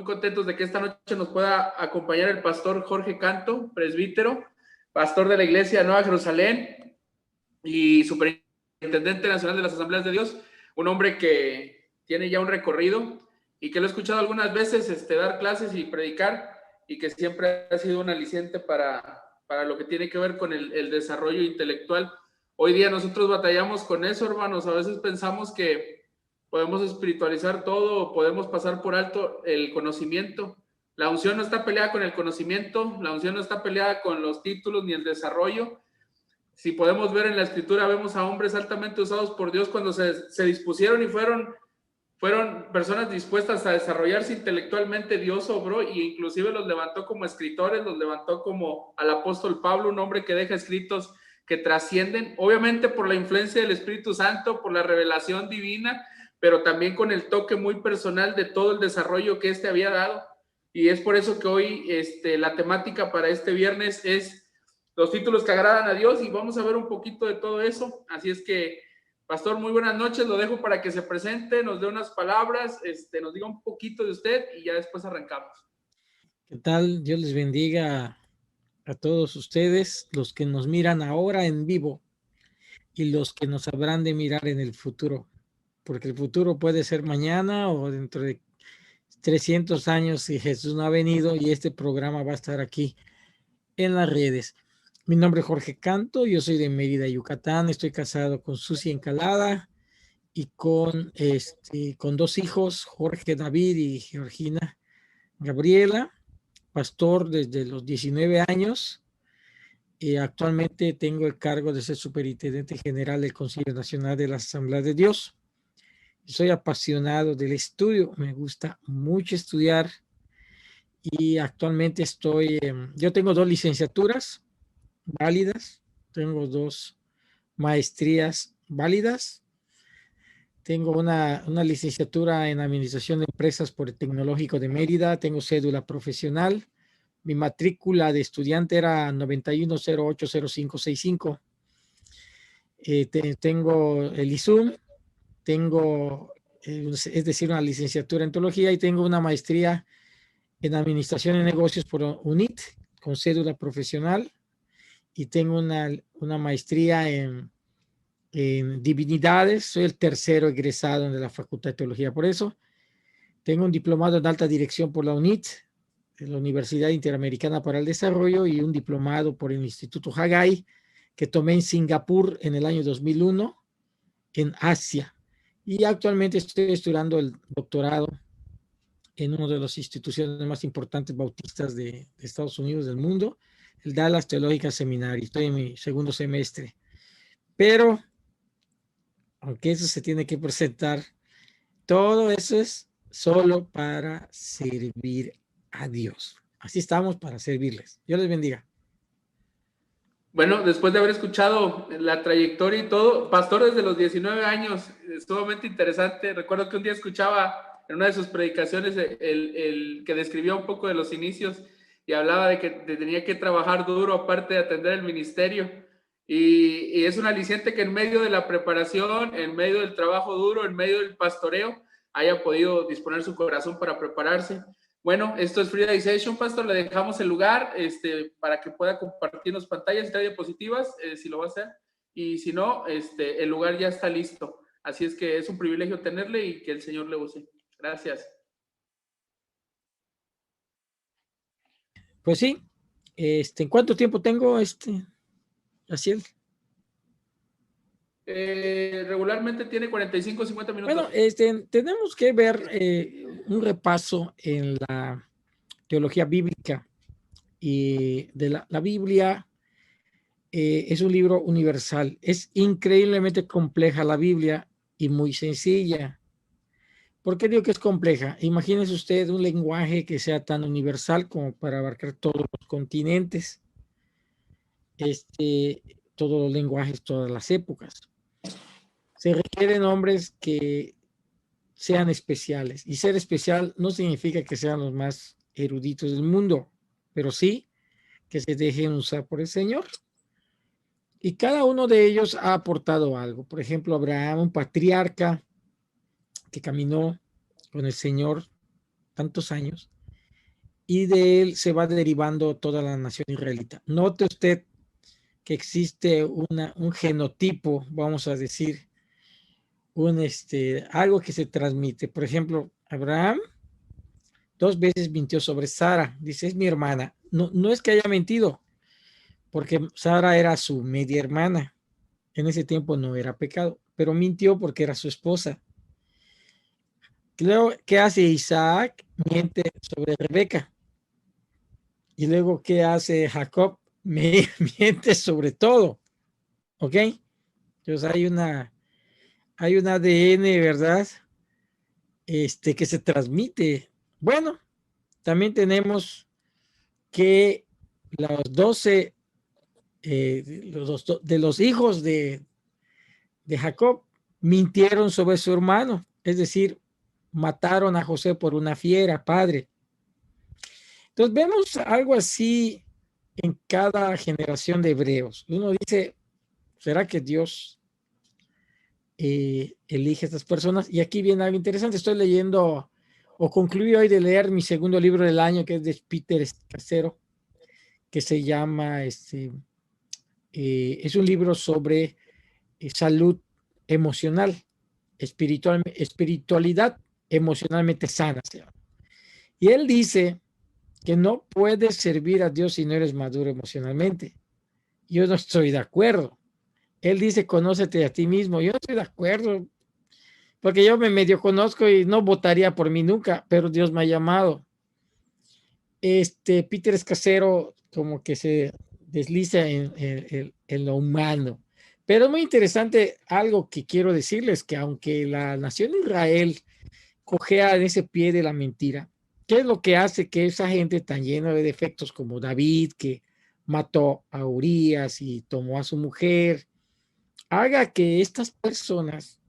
muy contentos de que esta noche nos pueda acompañar el pastor Jorge Canto, presbítero, pastor de la Iglesia Nueva Jerusalén y superintendente nacional de las Asambleas de Dios, un hombre que tiene ya un recorrido y que lo he escuchado algunas veces dar clases y predicar, y que siempre ha sido un aliciente para lo que tiene que ver con el desarrollo intelectual. Hoy día nosotros batallamos con eso, hermanos. A veces pensamos que podemos espiritualizar todo, podemos pasar por alto el conocimiento. La unción no está peleada con el conocimiento, la unción no está peleada con los títulos ni el desarrollo. Si podemos ver en la Escritura, vemos a hombres altamente usados por Dios cuando se dispusieron y fueron personas dispuestas a desarrollarse intelectualmente. Dios obró e inclusive los levantó como escritores, los levantó como al apóstol Pablo, un hombre que deja escritos que trascienden, obviamente por la influencia del Espíritu Santo, por la revelación divina, pero también con el toque muy personal de todo el desarrollo que había dado. Y es por eso que hoy la temática para este viernes es los títulos que agradan a Dios, y vamos a ver un poquito de todo eso. Así es que, pastor, muy buenas noches, lo dejo para que se presente, nos dé unas palabras, nos diga un poquito de usted y ya después arrancamos. ¿Qué tal? Dios les bendiga a todos ustedes, los que nos miran ahora en vivo y los que nos habrán de mirar en el futuro, porque el futuro puede ser mañana o dentro de 300 años si Jesús no ha venido y este programa va a estar aquí en las redes. Mi nombre es Jorge Canto, yo soy de Mérida, Yucatán, estoy casado con Susi Encalada y con dos hijos, Jorge David y Georgina Gabriela, pastor desde los 19 años. Actualmente tengo el cargo de ser superintendente general del Consejo Nacional de las Asambleas de Dios. Soy apasionado del estudio, me gusta mucho estudiar y actualmente yo tengo 2 licenciaturas válidas, tengo 2 maestrías válidas, tengo una licenciatura en Administración de Empresas por el Tecnológico de Mérida, tengo cédula profesional, mi matrícula de estudiante era 91080565. Tengo el ISUM, tengo, es decir, una licenciatura en teología, y tengo una maestría en Administración de Negocios por UNIT con cédula profesional, y tengo una maestría en Divinidades. Soy el tercero egresado de la Facultad de Teología. Por eso tengo un diplomado en alta dirección por la UNIT, de la Universidad Interamericana para el Desarrollo, y un diplomado por el Instituto Hagai que tomé en Singapur en el año 2001 en Asia, y actualmente estoy estudiando el doctorado en una de las instituciones más importantes bautistas de Estados Unidos, del mundo, el Dallas Theological Seminary. Estoy en mi segundo semestre, pero aunque eso se tiene que presentar, todo eso es solo para servir a Dios. Así estamos, para servirles. Dios les bendiga. Bueno, después de haber escuchado la trayectoria y todo, pastor desde los 19 años, es sumamente interesante. Recuerdo que un día escuchaba en una de sus predicaciones el que describía un poco de los inicios y hablaba de que tenía que trabajar duro aparte de atender el ministerio. Y es un aliciente que en medio de la preparación, en medio del trabajo duro, en medio del pastoreo, haya podido disponer su corazón para prepararse. Bueno, esto es Freedomization, pastor. Le dejamos el lugar para que pueda compartirnos pantallas y diapositivas, si lo va a hacer. Y si no, el lugar ya está listo. Así es que es un privilegio tenerle y que el Señor le use. Gracias. Pues sí, ¿en cuánto tiempo tengo, Asiel? Regularmente tiene 45 o 50 minutos. Bueno, tenemos que ver un repaso en la teología bíblica, y de la Biblia. Es un libro universal, es increíblemente compleja la Biblia y muy sencilla. ¿Por qué digo que es compleja? Imagínese usted un lenguaje que sea tan universal como para abarcar todos los continentes, todos los lenguajes, todas las épocas. Se requieren hombres que sean especiales, y ser especial no significa que sean los más eruditos del mundo, pero sí que se dejen usar por el Señor. Y cada uno de ellos ha aportado algo. Por ejemplo, Abraham, un patriarca que caminó con el Señor tantos años, y de él se va derivando toda la nación israelita. Note usted que existe un genotipo, vamos a decir, algo que se transmite. Por ejemplo, Abraham 2 veces mintió sobre Sara. Dice, es mi hermana. No, no es que haya mentido, porque Sara era su media hermana. En ese tiempo no era pecado, pero mintió porque era su esposa. Luego, ¿qué hace Isaac? Miente sobre Rebeca. Y luego, ¿qué hace Jacob? Miente sobre todo. ¿Ok? Entonces hay un ADN, ¿verdad? Que se transmite. Bueno, también tenemos que los 12 de los hijos de Jacob mintieron sobre su hermano, es decir, mataron a José por una fiera, padre. Entonces vemos algo así en cada generación de hebreos. Uno dice, ¿será que Dios elige a estas personas? Y aquí viene algo interesante. Estoy leyendo o concluí hoy de leer mi segundo libro del año, que es de Peter Casero, que se llama, es un libro sobre salud emocional, espiritualidad emocionalmente sana. Y él dice que no puedes servir a Dios si no eres maduro emocionalmente. Yo no estoy de acuerdo. Él dice, conócete a ti mismo. Yo no estoy de acuerdo, porque yo me medio conozco y no votaría por mí nunca, pero Dios me ha llamado. Peter Escasero como que se desliza en lo humano. Pero es muy interesante algo que quiero decirles, que aunque la nación de Israel cojea en ese pie de la mentira, ¿qué es lo que hace que esa gente tan llena de defectos como David, que mató a Urías y tomó a su mujer, haga que estas personas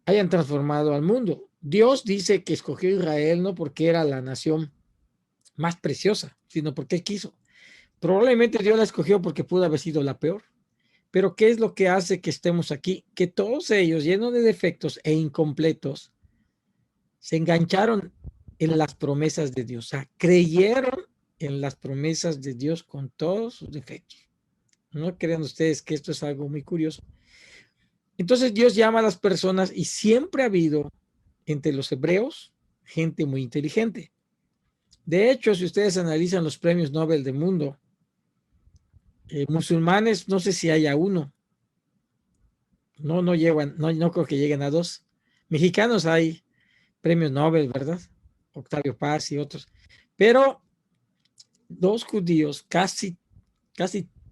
hayan transformado al mundo? Dios dice que escogió a Israel no porque era la nación más preciosa, sino porque quiso. Probablemente Dios la escogió porque pudo haber sido la peor. Pero ¿qué es lo que hace que estemos aquí? Que todos ellos, llenos de defectos e incompletos, se engancharon en las promesas de Dios. O sea, creyeron en las promesas de Dios con todos sus defectos. No crean ustedes que esto es algo muy curioso. Entonces Dios llama a las personas y siempre ha habido entre los hebreos gente muy inteligente. De hecho, si ustedes analizan los premios Nobel del mundo, musulmanes, no sé si haya uno, no llegan, no creo que lleguen a dos. Mexicanos hay premios Nobel, ¿verdad? Octavio Paz y otros. Pero los judíos, casi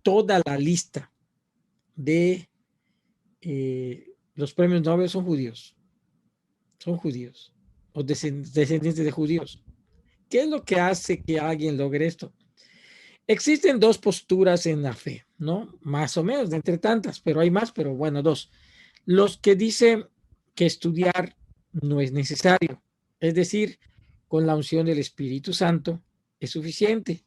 toda la lista de los premios Nobel son judíos o descendientes de judíos. ¿Qué es lo que hace que alguien logre esto? Existen dos posturas en la fe, ¿no? Más o menos, de entre tantas, pero hay más, pero bueno, dos. Los que dicen que estudiar no es necesario, es decir, con la unción del Espíritu Santo es suficiente.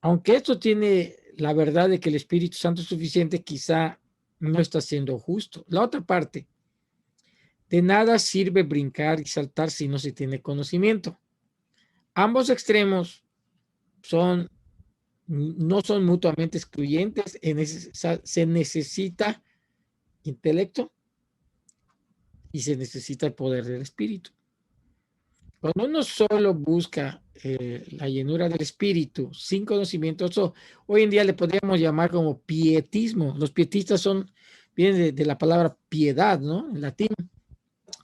Aunque esto tiene la verdad de que el Espíritu Santo es suficiente, quizá no está siendo justo. La otra parte, de nada sirve brincar y saltar si no se tiene conocimiento. Ambos extremos no son mutuamente excluyentes. Se necesita intelecto y se necesita el poder del Espíritu. Cuando uno solo busca la llenura del Espíritu sin conocimiento, eso hoy en día le podríamos llamar como pietismo. Los pietistas vienen de la palabra piedad, ¿no? En latín.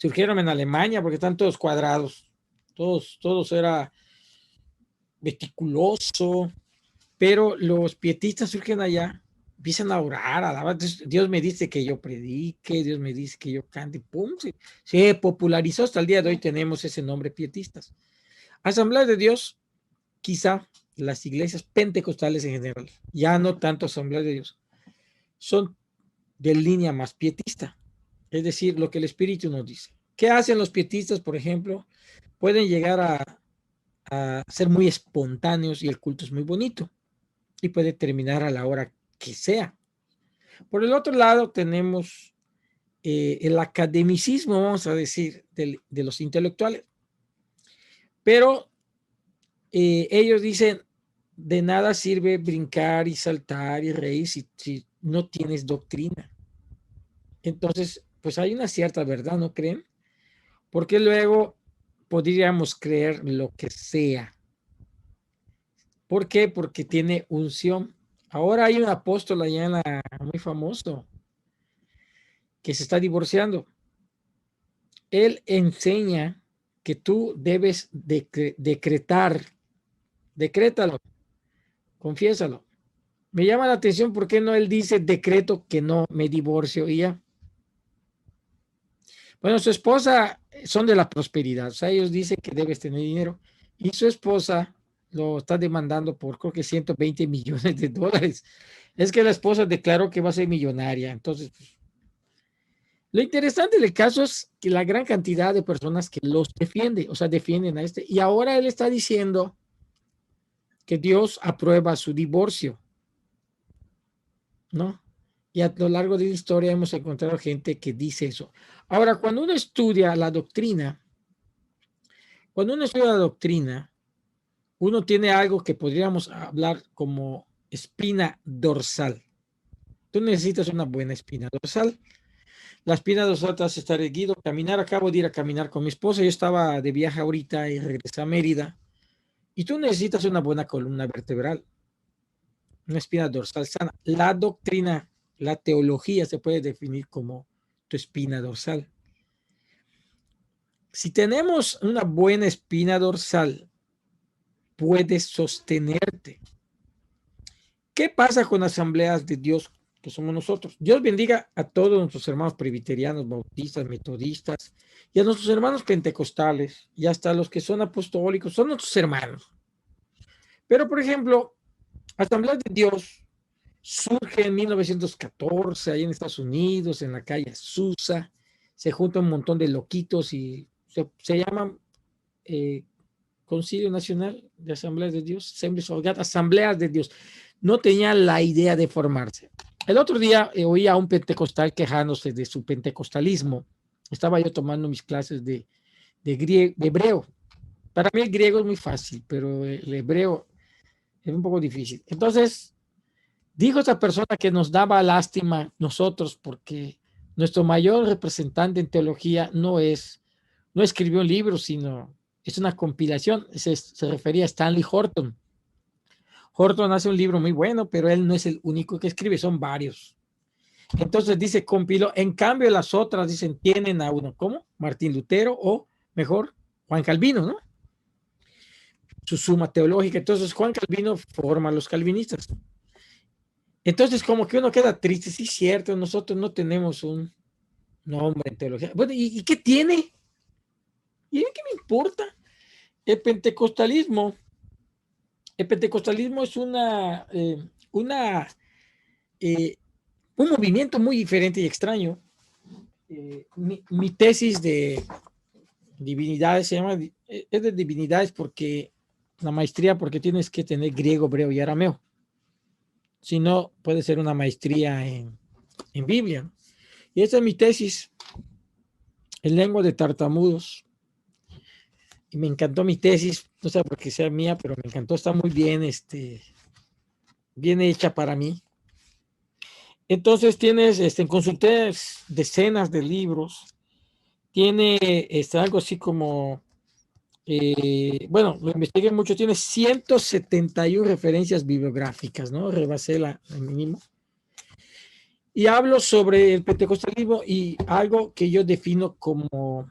Surgieron en Alemania porque están todos cuadrados. Todos era meticuloso, pero los pietistas surgen allá, empiezan a orar, a alabar. Dios me dice que yo predique, Dios me dice que yo cante, pum, se popularizó hasta el día de hoy, tenemos ese nombre, pietistas. Asamblea de Dios, quizá las iglesias pentecostales en general, ya no tanto Asamblea de Dios, son de línea más pietista, es decir, lo que el Espíritu nos dice. ¿Qué hacen los pietistas, por ejemplo? Pueden llegar a ser muy espontáneos y el culto es muy bonito y puede terminar a la hora que sea. Por el otro lado tenemos el academicismo, vamos a decir, de los intelectuales. Pero ellos dicen, de nada sirve brincar y saltar y reír si no tienes doctrina. Entonces, pues hay una cierta verdad, ¿no creen? Porque luego podríamos creer lo que sea. ¿Por qué? Porque tiene unción. Ahora hay un apóstol allá muy famoso que se está divorciando. Él enseña que tú debes decretar, decrétalo, confiésalo. Me llama la atención por qué no él dice decreto que no me divorcio y ya. Bueno, su esposa son de la prosperidad, o sea, ellos dicen que debes tener dinero y su esposa lo está demandando por creo que 120 millones de dólares. Es que la esposa declaró que va a ser millonaria, entonces pues, lo interesante del caso es que la gran cantidad de personas que los defiende, o sea, defienden a este, y ahora él está diciendo que Dios aprueba su divorcio, ¿no? Y a lo largo de la historia hemos encontrado gente que dice eso. Ahora, cuando uno estudia la doctrina, uno tiene algo que podríamos hablar como espina dorsal. Tú necesitas una buena espina dorsal. La espina dorsal te hace estar erguido, caminar. Acabo de ir a caminar con mi esposa. Yo estaba de viaje ahorita y regresé a Mérida. Y tú necesitas una buena columna vertebral, una espina dorsal sana. La doctrina, la teología se puede definir como tu espina dorsal. Si tenemos una buena espina dorsal, puedes sostenerte. ¿Qué pasa con asambleas de Dios que somos nosotros? Dios bendiga a todos nuestros hermanos presbiterianos, bautistas, metodistas y a nuestros hermanos pentecostales y hasta los que son apostólicos, son nuestros hermanos. Pero, por ejemplo, asambleas de Dios surge en 1914 ahí en Estados Unidos, en la calle Azusa. Se junta un montón de loquitos y se llaman Concilio Nacional de Asambleas de Dios, Asambleas de Dios. No tenía la idea de formarse. El otro día oí a un pentecostal quejándose de su pentecostalismo. Estaba yo tomando mis clases de hebreo. Para mí el griego es muy fácil, pero el hebreo es un poco difícil. Entonces, dijo esa persona que nos daba lástima nosotros porque nuestro mayor representante en teología no escribió un libro, sino es una compilación. Se refería a Stanley Horton. Horton hace un libro muy bueno, pero él no es el único que escribe, son varios. Entonces dice, compiló. En cambio, las otras dicen, tienen a uno, ¿cómo? Martín Lutero o mejor, Juan Calvino, ¿no? Su suma teológica. Entonces, Juan Calvino forma a los calvinistas. Entonces, como que uno queda triste, sí, cierto, nosotros no tenemos un nombre en teología. Bueno, ¿y qué tiene? ¿Y qué me importa? El pentecostalismo es un movimiento muy diferente y extraño. Mi tesis de divinidades se llama, es de divinidades porque la maestría, porque tienes que tener griego, hebreo y arameo. Si no, puede ser una maestría en Biblia. Y esta es mi tesis en lengua de tartamudos. Y me encantó mi tesis, no sé por qué sea mía, pero me encantó, está muy bien, bien hecha para mí. Entonces tienes, consulté decenas de libros, tiene algo así como, bueno, lo investigué mucho, tiene 171 referencias bibliográficas, ¿no? Rebasé el mínimo. Y hablo sobre el pentecostalismo y algo que yo defino como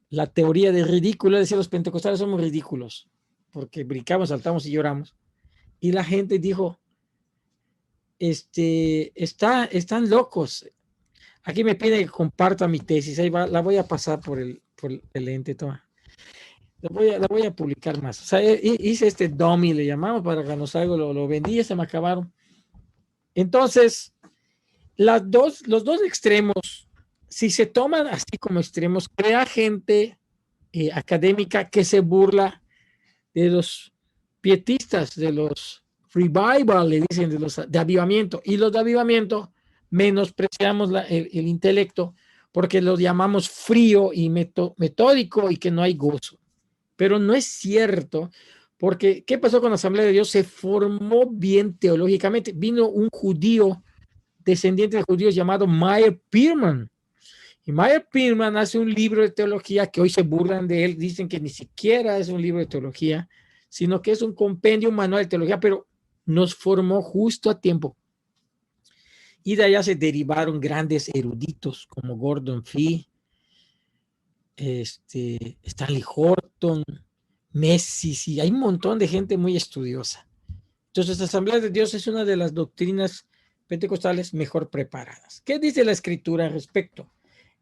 la teoría de ridículo, es decir, los pentecostales somos ridículos, porque brincamos, saltamos y lloramos. Y la gente dijo, están locos. Aquí me piden que comparta mi tesis, ahí va, la voy a pasar por el ente, toma. La voy a publicar más. O sea, hice este dummy, le llamamos, para que nos salga, lo vendí y se me acabaron. Entonces, los dos extremos, si se toman así como extremos, crea gente académica que se burla de los pietistas, de los revival, le dicen, de avivamiento. Y los de avivamiento menospreciamos el intelecto porque lo llamamos frío y metódico y que no hay gozo. Pero no es cierto, porque ¿qué pasó con la Asamblea de Dios? Se formó bien teológicamente. Vino un judío, descendiente de judíos llamado Meyer Pearman. Y Meyer Pearman hace un libro de teología que hoy se burlan de él, dicen que ni siquiera es un libro de teología, sino que es un compendio, un manual de teología, pero nos formó justo a tiempo. Y de allá se derivaron grandes eruditos como Gordon Fee, Stanley Horton, Messi, y hay un montón de gente muy estudiosa. Entonces, la Asamblea de Dios es una de las doctrinas pentecostales mejor preparadas. ¿Qué dice la Escritura al respecto?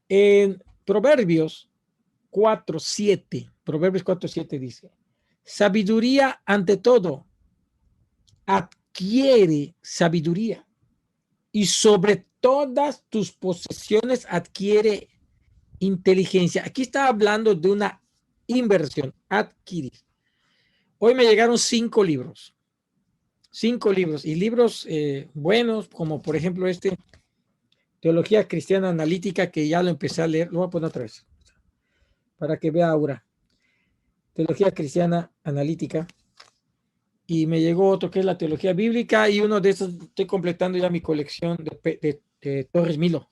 En Proverbios 4:7, Proverbios 4:7 dice, sabiduría ante todo, adquiere sabiduría y sobre todas tus posesiones adquiere inteligencia. Aquí está hablando de una inversión, adquirir. Hoy me llegaron 5 libros y libros buenos, como por ejemplo Teología Cristiana Analítica, que ya lo empecé a leer. Lo voy a poner otra vez para que vea ahora. Teología Cristiana Analítica. Y me llegó otro que es la Teología Bíblica, y uno de esos estoy completando ya mi colección de Torres Milo.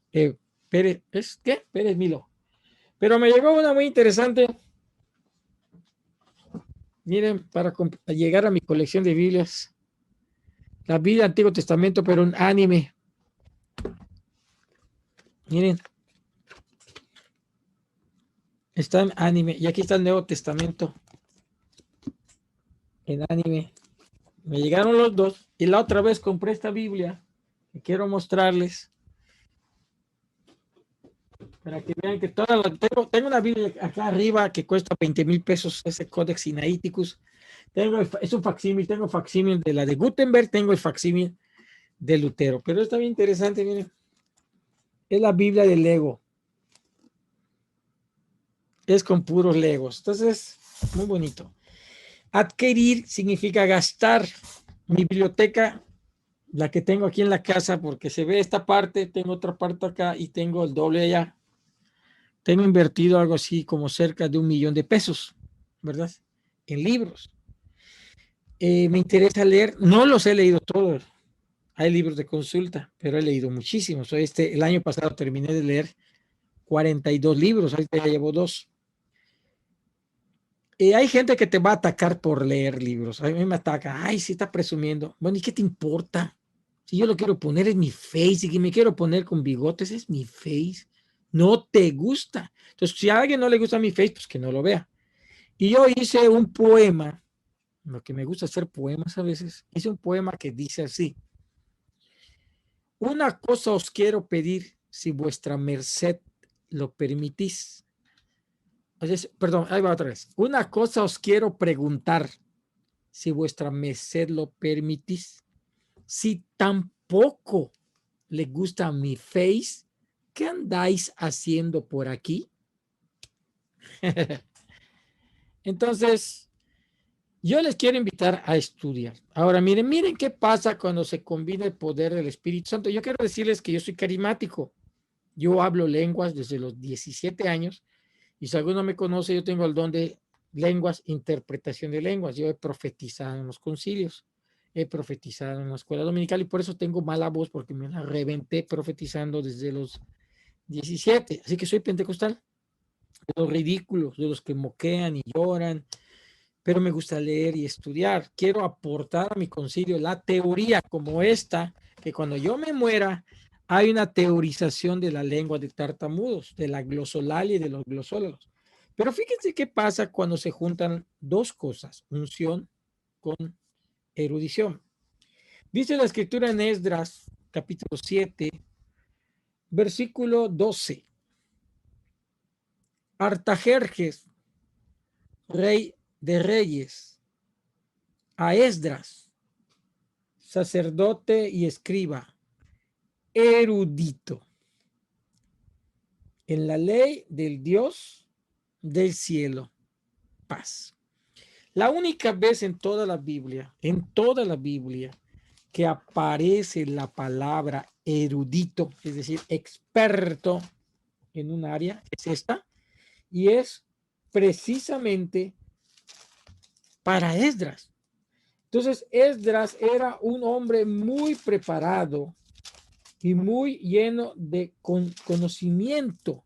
Pérez, ¿es qué? Pérez Milo. Pero me llegó una muy interesante. Miren, para llegar a mi colección de Biblias, la Biblia Antiguo Testamento, pero un anime. Miren, está en anime, y aquí está el Nuevo Testamento en anime. Me llegaron los dos, y la otra vez compré esta Biblia que quiero mostrarles para que vean que tengo una Biblia acá arriba que cuesta 20,000 pesos, ese Codex Sinaiticus. Es un facsímil, tengo facsímil de la de Gutenberg, tengo el facsímil de Lutero, pero está bien interesante, miren. Es la Biblia de Lego. Es con puros Legos. Entonces, muy bonito. Adquirir significa gastar. Mi biblioteca, la que tengo aquí en la casa, porque se ve esta parte, tengo otra parte acá y tengo el doble allá. Tengo invertido algo así como cerca de 1,000,000 de pesos, ¿verdad? En libros. Me interesa leer, no los he leído todos. Hay libros de consulta, pero he leído muchísimos. El año pasado terminé de leer 42 libros, ahorita ya llevo 2. Hay gente que te va a atacar por leer libros. A mí me ataca. Ay, sí está presumiendo. Bueno, ¿y qué te importa? Si yo lo quiero poner en mi face y me quiero poner con bigotes, es mi face. No te gusta. Entonces, si a alguien no le gusta mi face, pues que no lo vea. Y yo hice un poema, lo que me gusta hacer poemas a veces. Hice un poema que dice así: una cosa os quiero pedir, si vuestra merced lo permitís. Perdón, ahí va otra vez. Una cosa os quiero preguntar, si vuestra merced lo permitís. Si tampoco le gusta mi face, ¿qué andáis haciendo por aquí? Entonces, yo les quiero invitar a estudiar. Ahora, miren qué pasa cuando se combina el poder del Espíritu Santo. Yo quiero decirles que yo soy carismático. Yo hablo lenguas desde los 17 años. Y si alguno me conoce, yo tengo el don de lenguas, interpretación de lenguas. Yo he profetizado en los concilios, he profetizado en la escuela dominical, y por eso tengo mala voz, porque me la reventé profetizando desde los 17. Así que soy pentecostal, de los ridículos, de los que moquean y lloran, pero me gusta leer y estudiar. Quiero aportar a mi concilio la teoría como esta, que cuando yo me muera, hay una teorización de la lengua de tartamudos, de la glosolalia y de los glosólogos. Pero fíjense qué pasa cuando se juntan dos cosas, unción con erudición. Dice la escritura en Esdras, capítulo 7, versículo 12. Artajerjes, rey de reyes, a Esdras, sacerdote y escriba, erudito en la ley del Dios del cielo, paz. La única vez en toda la Biblia, que aparece la palabra erudito, es decir, experto, en un área, es esta, y es precisamente para Esdras. Entonces, Esdras era un hombre muy preparado y muy lleno de conocimiento.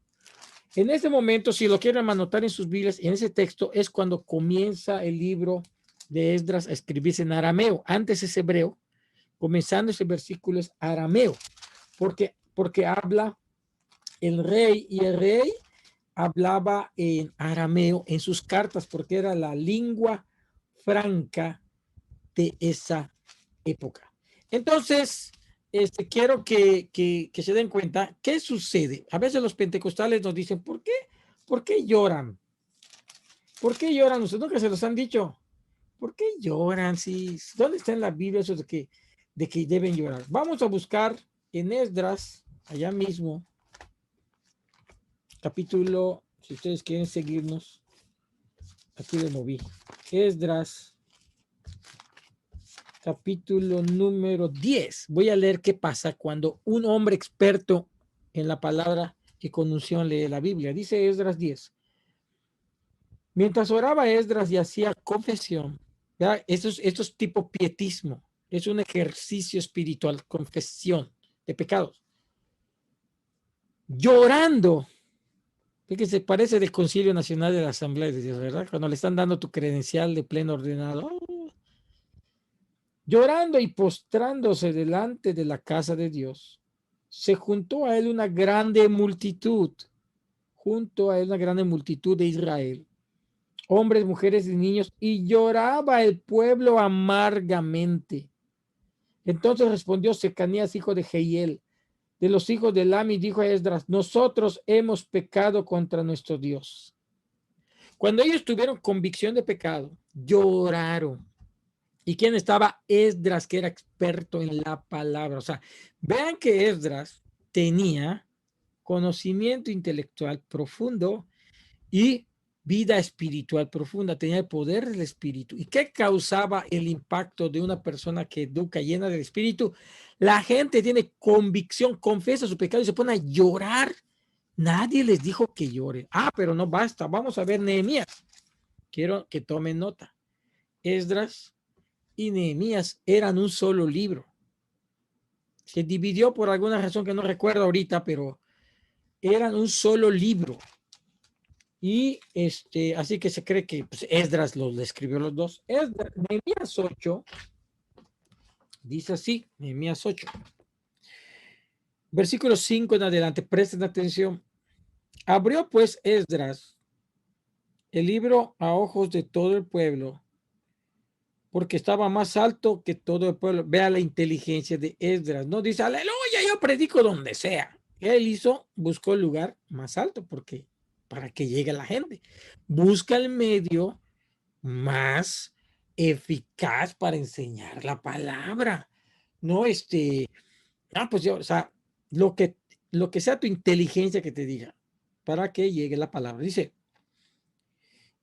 En ese momento, si lo quieren anotar en sus Biblias, en ese texto es cuando comienza el libro de Esdras a escribirse en arameo. Antes es hebreo, comenzando ese versículo es arameo, porque habla el rey, y el rey hablaba en arameo en sus cartas, porque era la lengua franca de esa época. Entonces, quiero que se den cuenta qué sucede. A veces los pentecostales nos dicen, ¿por qué? ¿Por qué lloran? ¿Por qué lloran? Ustedes nunca se los han dicho. ¿Por qué lloran? Si, ¿dónde está en la Biblia eso de que deben llorar? Vamos a buscar en Esdras, allá mismo, capítulo, si ustedes quieren seguirnos, aquí lo moví. Esdras, capítulo número 10. Voy a leer qué pasa cuando un hombre experto en la palabra y con unción lee la Biblia. Dice Esdras 10. Mientras oraba Esdras y hacía confesión, ¿verdad? Esto es tipo pietismo, es un ejercicio espiritual, confesión de pecados. Llorando, que se parece del Concilio Nacional de la Asamblea de Dios, ¿verdad? Cuando le están dando tu credencial de pleno ordenado. Llorando y postrándose delante de la casa de Dios, se juntó a él una grande multitud, junto a él una grande multitud de Israel, hombres, mujeres y niños, y lloraba el pueblo amargamente. Entonces respondió Secanías, hijo de Jehiel, de los hijos de Lami, dijo a Esdras, nosotros hemos pecado contra nuestro Dios. Cuando ellos tuvieron convicción de pecado, lloraron. ¿Y quién estaba? Esdras, que era experto en la palabra. O sea, vean que Esdras tenía conocimiento intelectual profundo y vida espiritual profunda, tenía el poder del espíritu. ¿Y qué causaba el impacto de una persona que educa llena del espíritu? La gente tiene convicción, confiesa su pecado y se pone a llorar. Nadie les dijo que llore. Ah, pero no basta. Vamos a ver Nehemías. Quiero que tomen nota. Esdras y Nehemías eran un solo libro. Se dividió por alguna razón que no recuerdo ahorita, pero eran un solo libro. Y así que se cree que pues, Esdras los escribió los dos. Nehemías 8 dice así, Nehemías 8, versículo 5 en adelante, presten atención. Abrió pues Esdras el libro a ojos de todo el pueblo, porque estaba más alto que todo el pueblo. Vea la inteligencia de Esdras. No dice, aleluya, yo predico donde sea. Él buscó el lugar más alto, porque para que llegue la gente. Busca el medio más eficaz para enseñar la palabra. No, pues yo, o sea, lo que sea tu inteligencia que te diga para que llegue la palabra. Dice,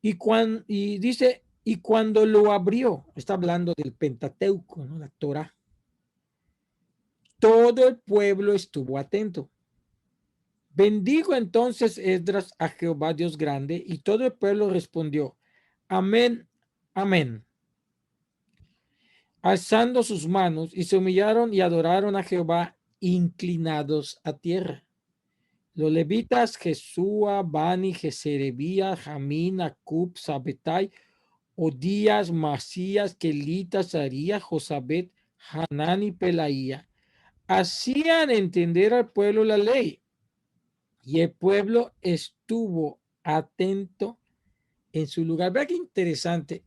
y cuando lo abrió, está hablando del Pentateuco, ¿no? La Torah. Todo el pueblo estuvo atento. Bendigo entonces Esdras a Jehová Dios grande, y todo el pueblo respondió, amén, amén, alzando sus manos, y se humillaron y adoraron a Jehová inclinados a tierra. Los levitas, Jesúa, Bani, Geserebía, Jamín, Acub, Sabetai, Odías, Masías, Kelita, Saría, Josabet, Hanán y Pelaía, hacían entender al pueblo la ley, y el pueblo estuvo atento en su lugar. Vea qué interesante.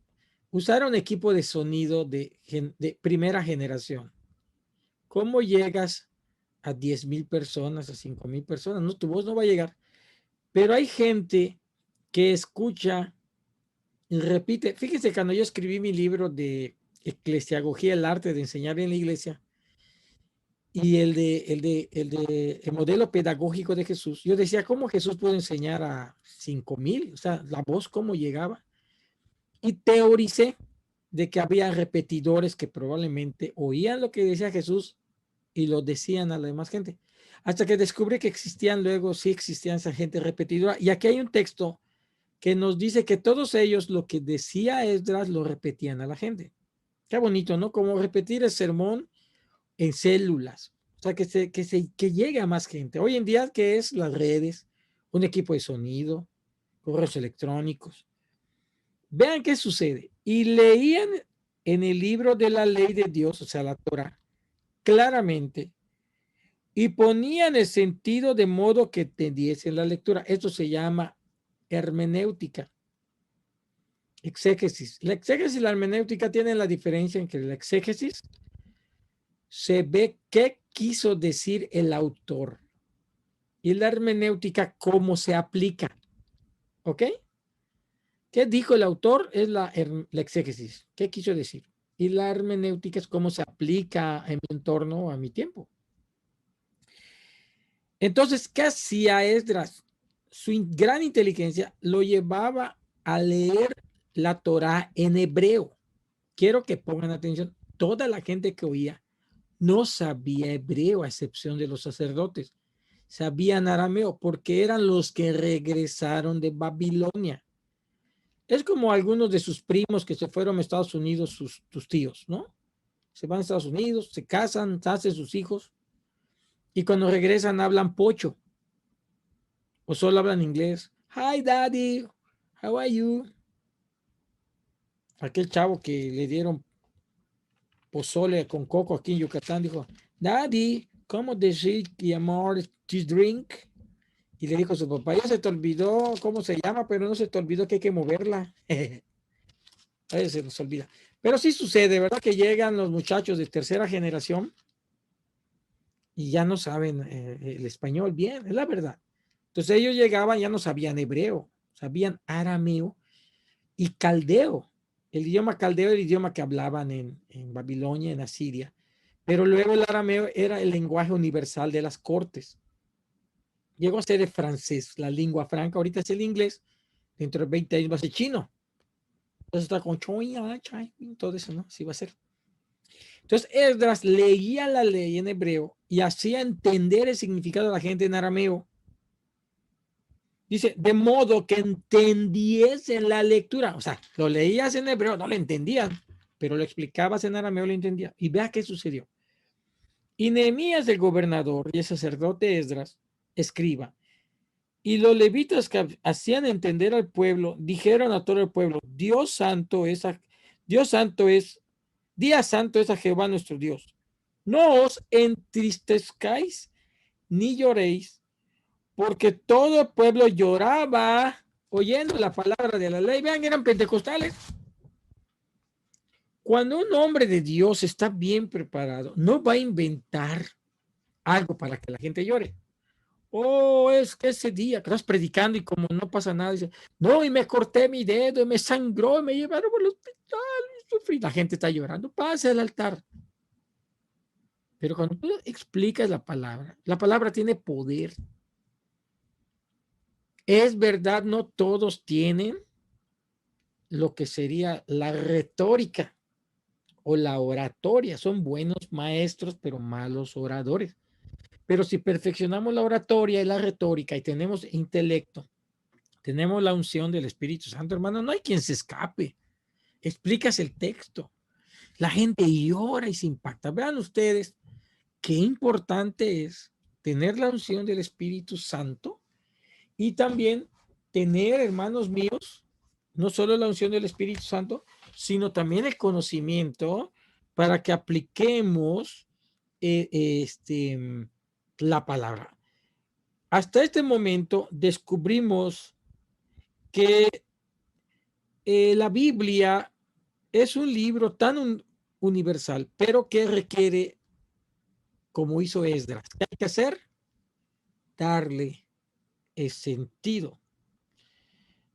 Usaron equipo de sonido de primera generación. ¿Cómo llegas a 10,000 personas, a 5,000 personas? No, tu voz no va a llegar. Pero hay gente que escucha y repite. Fíjense, cuando yo escribí mi libro de Eclesiología, el arte de enseñar en la iglesia, y el modelo pedagógico de Jesús, yo decía, ¿cómo Jesús pudo enseñar a 5,000? O sea, la voz, ¿cómo llegaba? Y teoricé de que había repetidores que probablemente oían lo que decía Jesús y lo decían a la demás gente. hasta que descubrí que existían luego, sí existían esa gente repetidora. Y aquí hay un texto que nos dice que todos ellos lo que decía Esdras lo repetían a la gente. Qué bonito, ¿no? Como repetir el sermón en células. O sea, que llegue a más gente. Hoy en día, ¿qué es? Las redes, un equipo de sonido, correos electrónicos. Vean qué sucede. Y leían en el libro de la ley de Dios, o sea, la Torah, claramente, y ponían el sentido de modo que entendiesen la lectura. Esto se llama hermenéutica, exégesis. La exégesis y la hermenéutica tienen la diferencia en que la exégesis se ve qué quiso decir el autor y la hermenéutica cómo se aplica. ¿Ok? ¿Qué dijo el autor? Es la exégesis. ¿Qué quiso decir? Y la hermenéutica es cómo se aplica en mi entorno a mi tiempo. Entonces, ¿qué hacía Esdras? Su gran inteligencia lo llevaba a leer la Torá en hebreo. Quiero que pongan atención. Toda la gente que oía no sabía hebreo, a excepción de los sacerdotes. Sabían arameo porque eran los que regresaron de Babilonia. Es como algunos de sus primos que se fueron a Estados Unidos, tus tíos, ¿no? Se van a Estados Unidos, se casan, hacen sus hijos y cuando regresan hablan pocho o solo hablan inglés. Hi, daddy, how are you? Aquel chavo que le dieron pozole con coco aquí en Yucatán dijo, daddy, ¿cómo decir que amor this drink? Y le dijo a su papá, ya se te olvidó cómo se llama, pero no se te olvidó que hay que moverla. A veces se nos olvida. Pero sí sucede, ¿verdad? Que llegan los muchachos de tercera generación y ya no saben el español bien, es la verdad. Entonces ellos llegaban, ya no sabían hebreo, sabían arameo y caldeo. El idioma caldeo era el idioma que hablaban en Babilonia, en Asiria. Pero luego el arameo era el lenguaje universal de las cortes. Llegó a ser el francés, la lengua franca. Ahorita es el inglés. Dentro de 20 años va a ser chino. Entonces está con todo eso, ¿no? Así va a ser. Entonces Esdras leía la ley en hebreo y hacía entender el significado de la gente en arameo. Dice, de modo que entendiesen la lectura. O sea, lo leías en hebreo, no lo entendían, pero lo explicabas en arameo, lo entendía. Y vea qué sucedió. Y Nehemías, el gobernador, y el sacerdote Esdras, escriba. Y los levitas que hacían entender al pueblo, dijeron a todo el pueblo, Dios santo es, día santo es a Jehová nuestro Dios. No os entristezcáis ni lloréis, porque todo el pueblo lloraba oyendo la palabra de la ley. Vean, eran pentecostales. Cuando un hombre de Dios está bien preparado, no va a inventar algo para que la gente llore. Oh, es que ese día que estás predicando y como no pasa nada, dice, no, y me corté mi dedo, y me sangró, y me llevaron al hospital, y sufrí. La gente está llorando, pase al altar. Pero cuando tú explicas la palabra tiene poder. Es verdad, no todos tienen lo que sería la retórica o la oratoria. Son buenos maestros, pero malos oradores. Pero si perfeccionamos la oratoria y la retórica y tenemos intelecto, tenemos la unción del Espíritu Santo, hermano, no hay quien se escape. Explicas el texto. La gente llora y se impacta. Vean ustedes qué importante es tener la unción del Espíritu Santo y también tener, hermanos míos, no solo la unción del Espíritu Santo, sino también el conocimiento para que apliquemos la palabra. Hasta este momento descubrimos que la Biblia es un libro tan universal, pero que requiere, como hizo Esdras, ¿qué hay que hacer? Darle el sentido.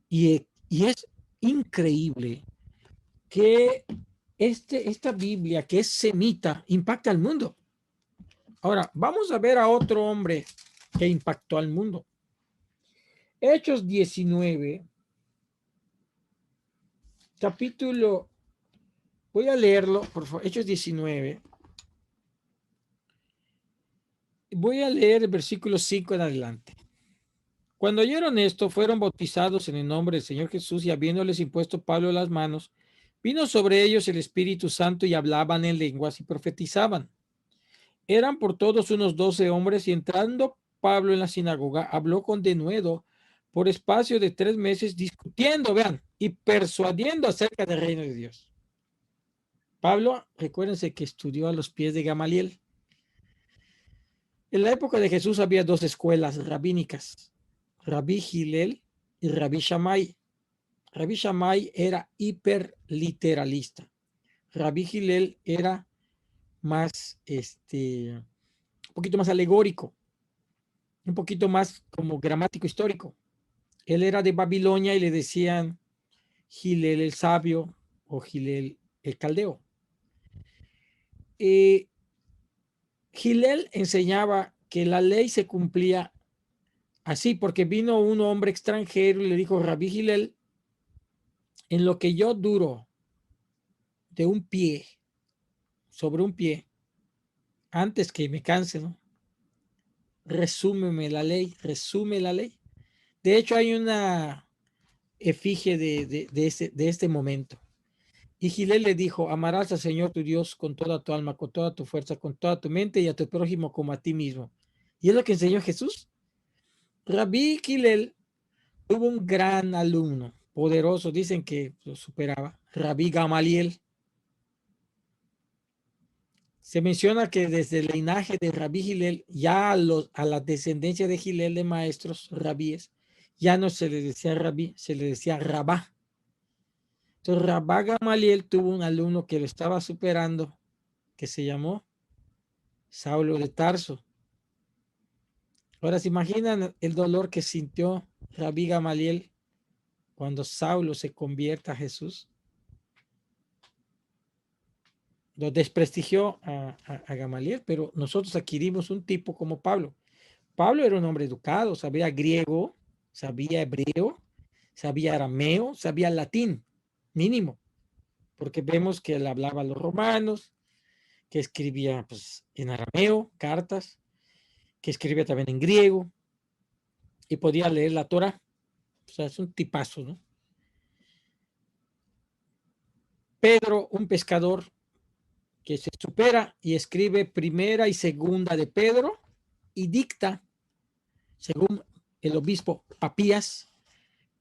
Y es increíble que esta Biblia, que es semita, impacta al mundo. Ahora, vamos a ver a otro hombre que impactó al mundo. Hechos 19, capítulo, voy a leerlo, por favor, Hechos 19. Voy a leer el versículo 5 en adelante. Cuando oyeron esto, fueron bautizados en el nombre del Señor Jesús, y habiéndoles impuesto Pablo las manos, vino sobre ellos el Espíritu Santo y hablaban en lenguas y profetizaban. Eran por todos unos 12 hombres, y entrando Pablo en la sinagoga, habló con denuedo por espacio de 3 meses, discutiendo, vean, y persuadiendo acerca del reino de Dios. Pablo, recuérdense que estudió a los pies de Gamaliel. En la época de Jesús había 2 escuelas rabínicas, Rabí Hillel y Rabí Shammai. Rabí Shammai era hiperliteralista. Rabí Hillel era más, un poquito más alegórico, un poquito más como gramático histórico. Él era de Babilonia y le decían Hillel el sabio o Hillel el caldeo. Hillel enseñaba que la ley se cumplía así, porque vino un hombre extranjero y le dijo: Rabí Hillel, en lo que yo duro de un pie sobre un pie, antes que me canse, ¿no? Resúmeme la ley, resume la ley. De hecho, hay una efigie de este momento. Y Hillel le dijo: amarás al Señor tu Dios con toda tu alma, con toda tu fuerza, con toda tu mente, y a tu prójimo como a ti mismo. Y es lo que enseñó Jesús. Rabí Hillel tuvo un gran alumno, poderoso, dicen que lo superaba, Rabí Gamaliel. Se menciona que desde el linaje de Rabí Hillel, ya a la descendencia de Hillel de maestros rabíes, ya no se le decía rabí, se le decía rabá. Entonces Rabá Gamaliel tuvo un alumno que lo estaba superando, que se llamó Saulo de Tarso. Ahora se imaginan el dolor que sintió Rabí Gamaliel cuando Saulo se convierte a Jesús. Lo desprestigió a Gamaliel, pero nosotros adquirimos un tipo como Pablo. Pablo era un hombre educado, sabía griego, sabía hebreo, sabía arameo, sabía latín, mínimo, porque vemos que él hablaba a los romanos, que escribía pues, en arameo, cartas, que escribía también en griego y podía leer la Torah. O sea, es un tipazo, ¿no? Pedro, un pescador que se supera y escribe primera y segunda de Pedro y dicta, según el obispo Papías,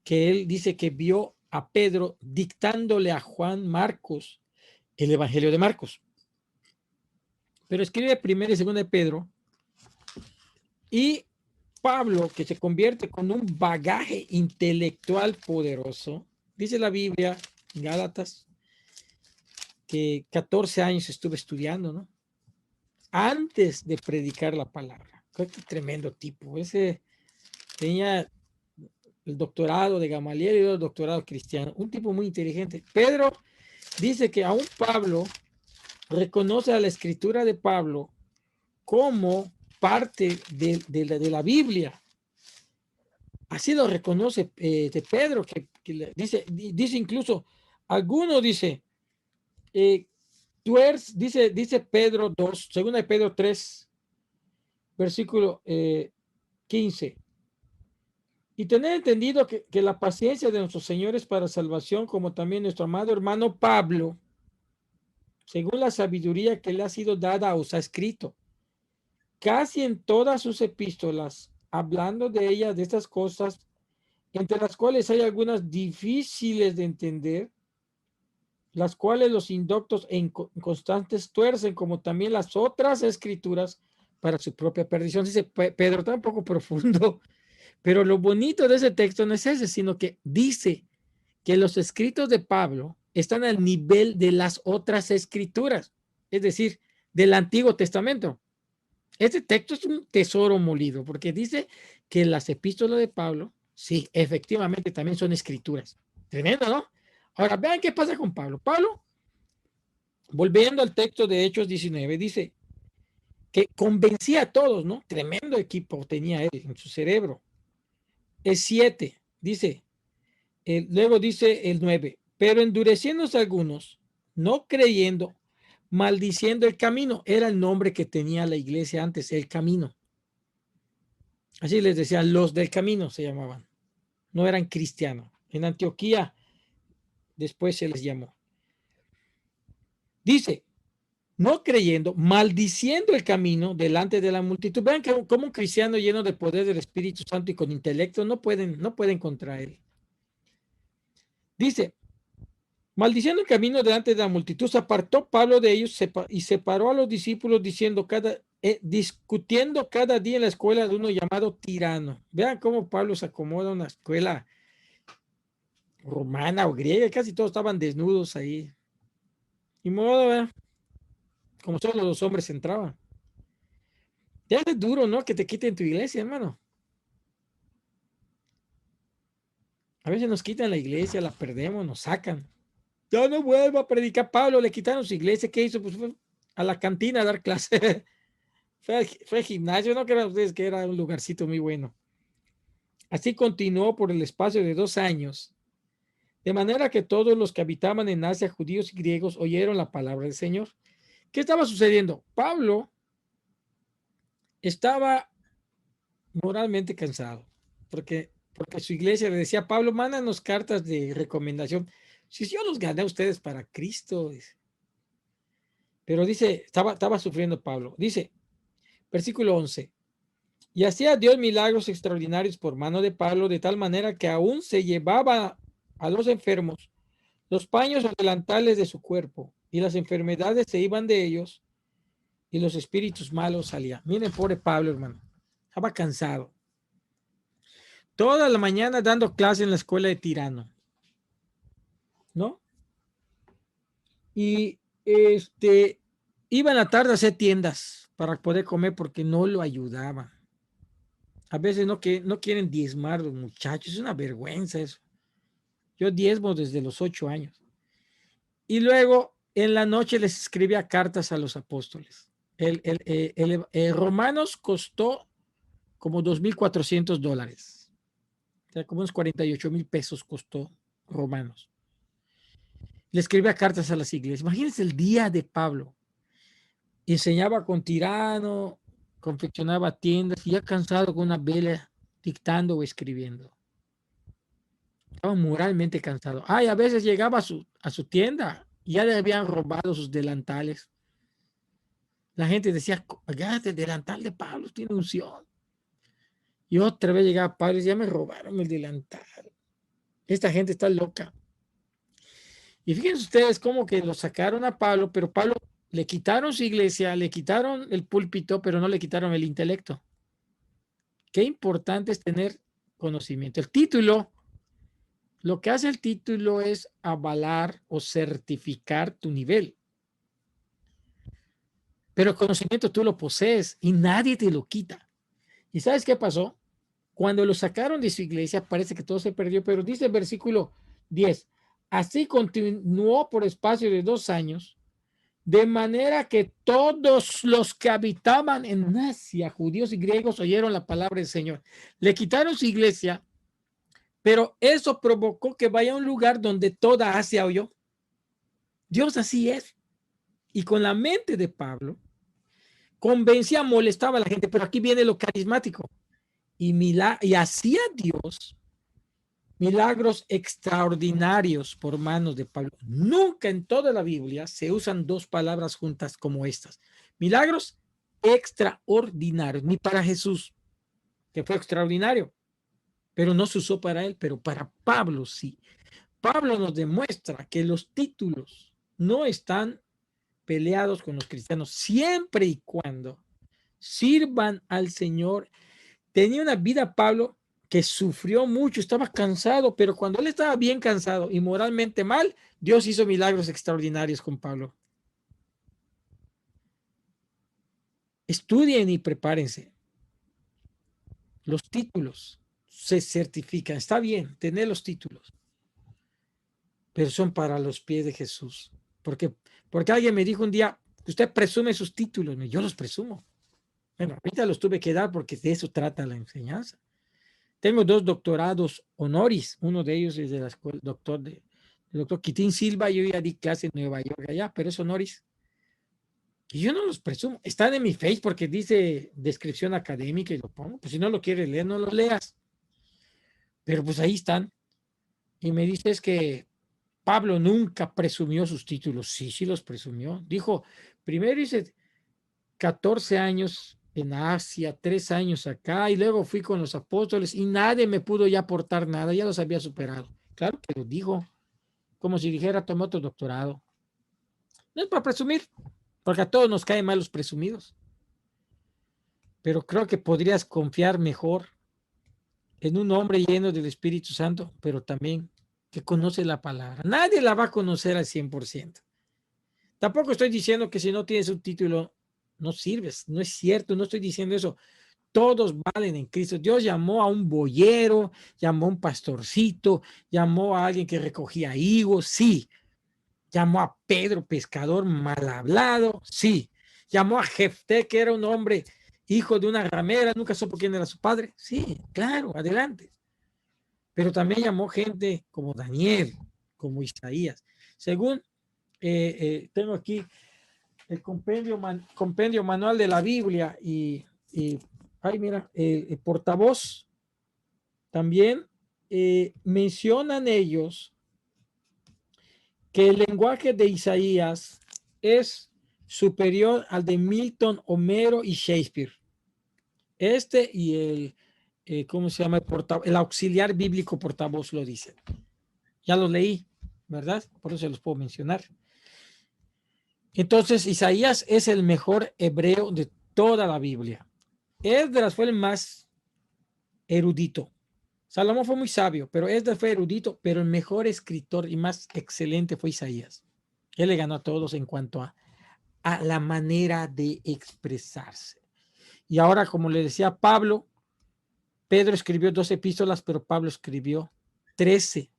que él dice que vio a Pedro dictándole a Juan Marcos el Evangelio de Marcos. Pero escribe primera y segunda de Pedro, y Pablo, que se convierte con un bagaje intelectual poderoso, dice la Biblia, Gálatas, que 14 años estuve estudiando, ¿no? Antes de predicar la palabra. Qué tremendo tipo. Ese tenía el doctorado de Gamaliel y el doctorado cristiano. Un tipo muy inteligente. Pedro dice que aún Pablo reconoce a la escritura de Pablo como parte de la Biblia. Así lo reconoce de Pedro, que dice incluso, alguno dice, dice Pedro 2, segunda de Pedro 3, versículo 15. Y tener entendido que la paciencia de nuestros señores para salvación, como también nuestro amado hermano Pablo, según la sabiduría que le ha sido dada, os ha escrito casi en todas sus epístolas, hablando de ellas, de estas cosas, entre las cuales hay algunas difíciles de entender, las cuales los indoctos e inconstantes tuercen, como también las otras escrituras, para su propia perdición. Dice Pedro, está un poco profundo, pero lo bonito de ese texto no es ese, sino que dice que los escritos de Pablo están al nivel de las otras escrituras, es decir, del Antiguo Testamento. Este texto es un tesoro molido, porque dice que las epístolas de Pablo, sí, efectivamente también son escrituras. Tremendo, ¿no? Ahora, vean qué pasa con Pablo. Pablo, volviendo al texto de Hechos 19, dice que convencía a todos, ¿no? Tremendo equipo tenía él en su cerebro. El 7, dice, luego dice el 9, pero endureciéndose algunos, no creyendo, maldiciendo el camino, era el nombre que tenía la iglesia antes, el camino. Así les decían, los del camino se llamaban. No eran cristianos. En Antioquía después se les llamó. Dice, no creyendo, maldiciendo el camino delante de la multitud. Vean que como un cristiano lleno de poder del Espíritu Santo y con intelecto no pueden contra él. Dice, maldiciendo el camino delante de la multitud, se apartó Pablo de ellos y separó a los discípulos diciendo discutiendo cada día en la escuela de uno llamado Tirano. Vean cómo Pablo se acomoda a una escuela romana o griega, casi todos estaban desnudos ahí. Y modo, ¿verdad? Como solo los hombres entraban. Ya es duro, ¿no? Que te quiten tu iglesia, hermano. A veces nos quitan la iglesia, la perdemos, nos sacan. Yo no vuelvo a predicar. Pablo le quitaron su iglesia. ¿Qué hizo? Pues fue a la cantina a dar clase. fue al gimnasio. No crean ustedes que era un lugarcito muy bueno. Así continuó por el espacio de 2 años. De manera que todos los que habitaban en Asia, judíos y griegos, oyeron la palabra del Señor. ¿Qué estaba sucediendo? Pablo estaba moralmente cansado, porque su iglesia le decía, Pablo, mándanos cartas de recomendación. Si yo los gané a ustedes para Cristo. Pero dice, estaba sufriendo Pablo. Dice, versículo 11, y hacía Dios milagros extraordinarios por mano de Pablo, de tal manera que aún se llevaba a los enfermos los paños o delantales de su cuerpo, y las enfermedades se iban de ellos, y los espíritus malos salían. Miren, pobre Pablo, hermano, estaba cansado. Toda la mañana dando clase en la escuela de Tirano, ¿no? Y iba en la tarde a hacer tiendas para poder comer porque no lo ayudaban. A veces no quieren diezmar los muchachos, es una vergüenza eso. Yo diezmo desde los 8 años. Y luego en la noche les escribía cartas a los apóstoles. El Romanos costó como $2,400. O sea, como unos 48,000 pesos costó Romanos. Le escribía cartas a las iglesias. Imagínense el día de Pablo. Enseñaba con Tirano, confeccionaba tiendas y ya cansado con una vela dictando o escribiendo. Estaba moralmente cansado. Ay, a veces llegaba a su tienda y ya le habían robado sus delantales. La gente decía, agárrate el delantal de Pablo, tiene unción. Y otra vez llegaba Pablo y ya me robaron el delantal. Esta gente está loca. Y fíjense ustedes cómo que lo sacaron a Pablo, pero Pablo le quitaron su iglesia, le quitaron el púlpito, pero no le quitaron el intelecto. Qué importante es tener conocimiento. El título, lo que hace el título es avalar o certificar tu nivel. Pero el conocimiento tú lo posees y nadie te lo quita. ¿Y sabes qué pasó? Cuando lo sacaron de su iglesia, parece que todo se perdió, pero dice el versículo 10, así continuó por espacio de 2 años, de manera que todos los que habitaban en Asia, judíos y griegos, oyeron la palabra del Señor. Le quitaron su iglesia, pero eso provocó que vaya a un lugar donde toda Asia oyó. Dios así es. Y con la mente de Pablo, convencía, molestaba a la gente, pero aquí viene lo carismático. Y hacía Dios milagros extraordinarios por manos de Pablo. Nunca en toda la Biblia se usan 2 palabras juntas como estas. Milagros extraordinarios, ni para Jesús, que fue extraordinario, pero no se usó para él, pero para Pablo sí. Pablo nos demuestra que los títulos no están peleados con los cristianos siempre y cuando sirvan al Señor. Tenía una vida Pablo que sufrió mucho, estaba cansado, pero cuando él estaba bien cansado y moralmente mal, Dios hizo milagros extraordinarios con Pablo. Estudien y prepárense. Los títulos se certifican. Está bien tener los títulos, pero son para los pies de Jesús. Porque alguien me dijo un día, usted presume sus títulos. Yo los presumo. Bueno, ahorita los tuve que dar porque de eso trata la enseñanza. Tengo 2 doctorados honoris. Uno de ellos es de la escuela, el doctor Quitín Silva. Yo ya di clase en Nueva York allá, pero es honoris. Y yo no los presumo. Están en mi Face porque dice descripción académica y lo pongo. Pues si no lo quieres leer, no lo leas. Pero pues ahí están. Y me dices que Pablo nunca presumió sus títulos. Sí, sí los presumió. Dijo, primero hice 14 años en Asia, 3 años acá, y luego fui con los apóstoles y nadie me pudo ya aportar nada, ya los había superado. Claro que lo dijo, como si dijera, tomé otro doctorado. No es para presumir, porque a todos nos caen mal los presumidos, pero creo que podrías confiar mejor en un hombre lleno del Espíritu Santo, pero también que conoce la palabra. Nadie la va a conocer al 100%. Tampoco estoy diciendo que si no tienes un título no sirves, no es cierto, no estoy diciendo eso. Todos valen en Cristo. Dios llamó a un boyero, llamó a un pastorcito, llamó a alguien que recogía higos, sí. Llamó a Pedro, pescador mal hablado, sí. Llamó a Jefté, que era un hombre hijo de una ramera, nunca supo quién era su padre, sí, claro, adelante. Pero también llamó gente como Daniel, como Isaías. Según tengo aquí el compendio manual de la Biblia y ay, mira, el portavoz también mencionan ellos que el lenguaje de Isaías es superior al de Milton, Homero y Shakespeare. Este y ¿cómo se llama? El auxiliar bíblico portavoz lo dice. Ya lo leí, ¿verdad? Por eso se los puedo mencionar. Entonces, Isaías es el mejor hebreo de toda la Biblia. Esdras fue el más erudito. Salomón fue muy sabio, pero Esdras fue erudito, pero el mejor escritor y más excelente fue Isaías. Él le ganó a todos en cuanto a la manera de expresarse. Y ahora, como le decía Pablo, Pedro escribió 2 epístolas, pero Pablo escribió 13.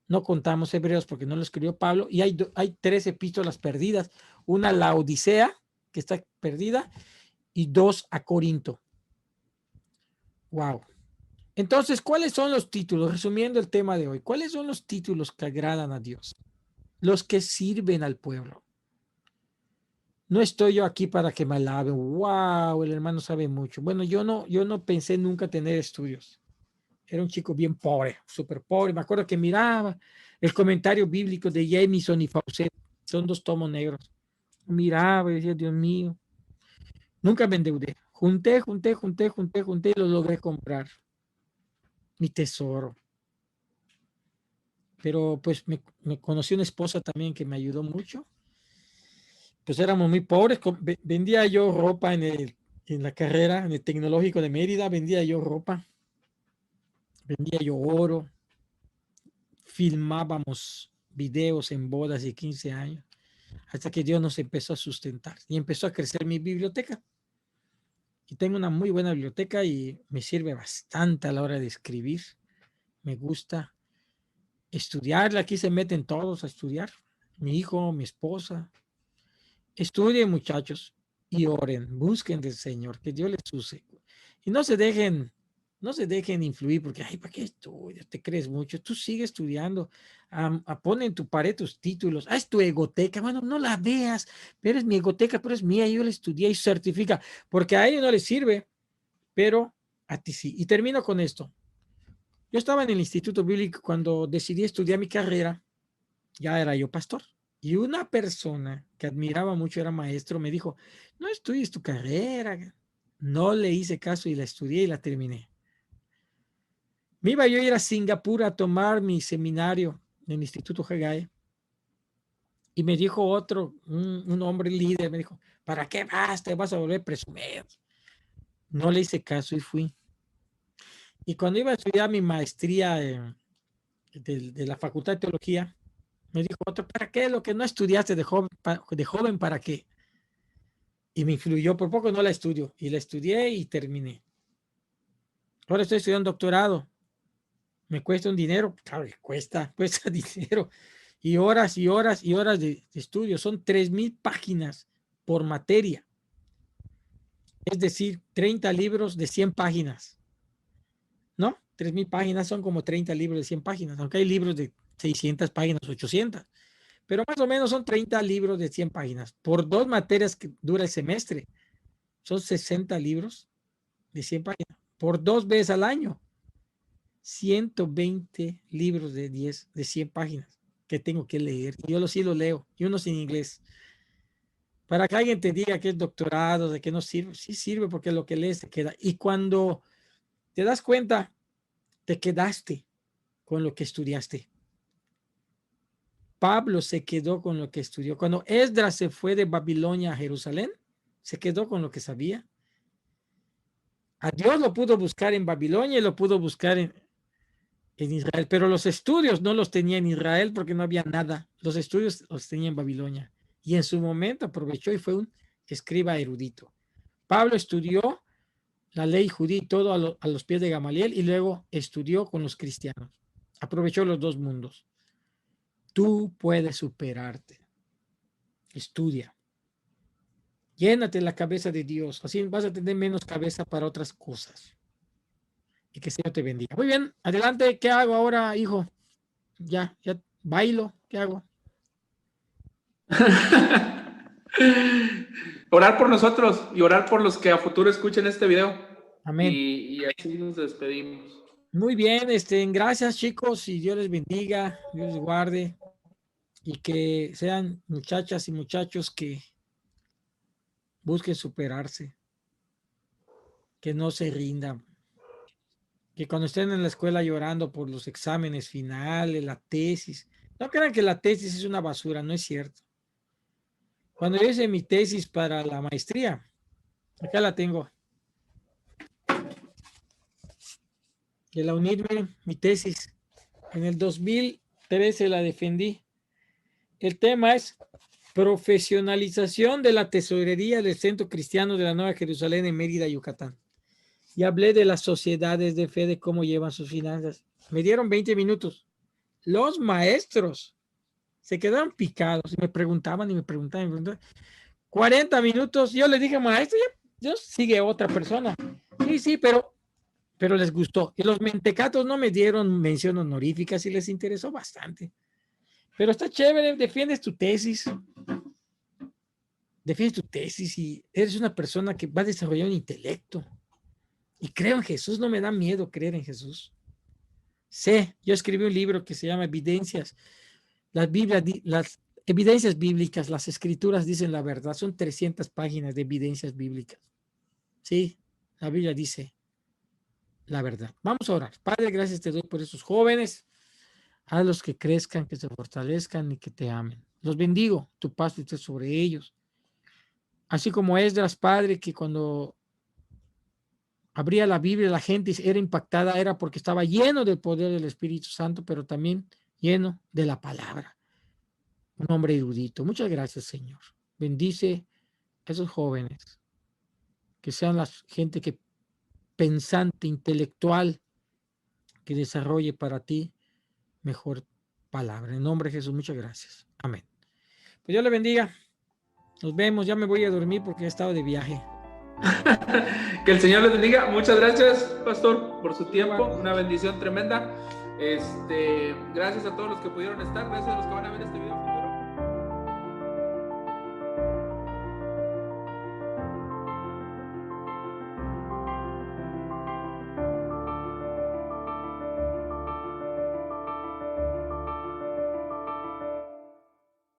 No contamos Hebreos porque no lo escribió Pablo. Y hay 3 epístolas perdidas. Una, la Odisea, que está perdida, y 2 a Corinto. Wow. Entonces, ¿cuáles son los títulos? Resumiendo el tema de hoy, ¿cuáles son los títulos que agradan a Dios? Los que sirven al pueblo. No estoy yo aquí para que me alaben. Wow, el hermano sabe mucho. Bueno, yo no pensé nunca tener estudios. Era un chico bien pobre, súper pobre. Me acuerdo que miraba el comentario bíblico de Jamieson y Fawcett. Son 2 tomos negros. Miraba y decía, Dios mío. Nunca me endeudé. Junté y lo logré comprar. Mi tesoro. Pero pues me conocí una esposa también que me ayudó mucho. Pues éramos muy pobres. Vendía yo ropa en la carrera, en el tecnológico de Mérida, vendía yo ropa, vendía yo oro, filmábamos videos en bodas de 15 años, hasta que Dios nos empezó a sustentar y empezó a crecer mi biblioteca. Y tengo una muy buena biblioteca y me sirve bastante a la hora de escribir. Me gusta estudiarla. Aquí se meten todos a estudiar. Mi hijo, mi esposa. Estudien, muchachos, y oren, busquen del Señor, que Dios les use. Y no se dejen influir, porque, ay, ¿para qué estudias? Te crees mucho. Tú sigue estudiando. Pon en tu pared tus títulos. Es tu egoteca. Bueno, no la veas, pero es mi egoteca, pero es mía. Yo la estudié y certifica, porque a ellos no les sirve, pero a ti sí. Y termino con esto. Yo estaba en el Instituto Bíblico cuando decidí estudiar mi carrera. Ya era yo pastor. Y una persona que admiraba mucho, era maestro, me dijo, no estudies tu carrera. No le hice caso y la estudié y la terminé. Me iba yo a ir a Singapur a tomar mi seminario en el Instituto Haggai. Y me dijo un hombre líder, me dijo, ¿para qué vas? Te vas a volver presumido. No le hice caso y fui. Y cuando iba a estudiar mi maestría de la Facultad de Teología, me dijo otro, ¿para qué? Lo que no estudiaste de joven, ¿para qué? Y me influyó, por poco no la estudio. Y la estudié y terminé. Ahora estoy estudiando doctorado. Me cuesta un dinero. Claro, cuesta dinero. Y horas y horas y horas de estudio. Son 3,000 páginas por materia. Es decir, 30 libros de 100 páginas. ¿No? 3,000 páginas son como 30 libros de 100 páginas. Aunque hay libros de 600 páginas, 800. pero más o menos son 30 libros de 100 páginas. Por 2 materias que dura el semestre, son 60 libros de 100 páginas. Por 2 veces al año, 120 libros de 100 páginas que tengo que leer. Yo sí lo leo, y unos en inglés. Para que alguien te diga que es doctorado, de que no sirve, sí sirve porque lo que lees te queda. Y cuando te das cuenta, te quedaste con lo que estudiaste. Pablo se quedó con lo que estudió. Cuando Esdras se fue de Babilonia a Jerusalén, se quedó con lo que sabía. A Dios lo pudo buscar en Babilonia y lo pudo buscar en Israel, pero los estudios no los tenía en Israel porque no había nada. Los estudios los tenía en Babilonia. Y en su momento aprovechó y fue un escriba erudito. Pablo estudió la ley judía y todo a los pies de Gamaliel y luego estudió con los cristianos. Aprovechó los dos mundos. Tú puedes superarte. Estudia. Llénate la cabeza de Dios. Así vas a tener menos cabeza para otras cosas. Y que el Señor te bendiga. Muy bien, adelante. ¿Qué hago ahora, hijo? Ya bailo. ¿Qué hago? Orar por nosotros y orar por los que a futuro escuchen este video. Amén. Y así nos despedimos. Muy bien, gracias chicos y Dios les bendiga, Dios les guarde y que sean muchachas y muchachos que busquen superarse, que no se rindan, que cuando estén en la escuela llorando por los exámenes finales, la tesis, no crean que la tesis es una basura, no es cierto. Cuando yo hice mi tesis para la maestría, acá la tengo, de la UNIRME, mi tesis, en el 2013 la defendí. El tema es profesionalización de la tesorería del Centro Cristiano de la Nueva Jerusalén en Mérida, Yucatán. Y hablé de las sociedades de fe, de cómo llevan sus finanzas. Me dieron 20 minutos. Los maestros se quedaron picados y me preguntaban. 40 minutos. Yo les dije, maestro, ya sigue otra persona. Sí, pero les gustó. Y los mentecatos no me dieron mención honorífica, sí les interesó bastante. Pero está chévere, defiendes tu tesis y eres una persona que va a desarrollar un intelecto. Y creo en Jesús, no me da miedo creer en Jesús. Yo escribí un libro que se llama Evidencias. Las evidencias bíblicas, las escrituras dicen la verdad. Son 300 páginas de evidencias bíblicas. Sí, la Biblia dice la verdad. Vamos a orar. Padre, gracias te doy por esos jóvenes. Haz los que crezcan, que se fortalezcan y que te amen. Los bendigo, tu paz esté sobre ellos. Así como Esdras, Padre, que cuando abría la Biblia, la gente era impactada, era porque estaba lleno del poder del Espíritu Santo, pero también lleno de la palabra. Un hombre erudito. Muchas gracias, Señor. Bendice a esos jóvenes, que sean la gente que pensante, intelectual, que desarrolle para ti mejor palabra. En nombre de Jesús, muchas gracias. Amén. Pues Dios le bendiga. Nos vemos. Ya me voy a dormir porque he estado de viaje. Que el Señor les bendiga. Muchas gracias, pastor, por su tiempo. Una bendición tremenda. Gracias a todos los que pudieron estar. Gracias a los que van a ver este video.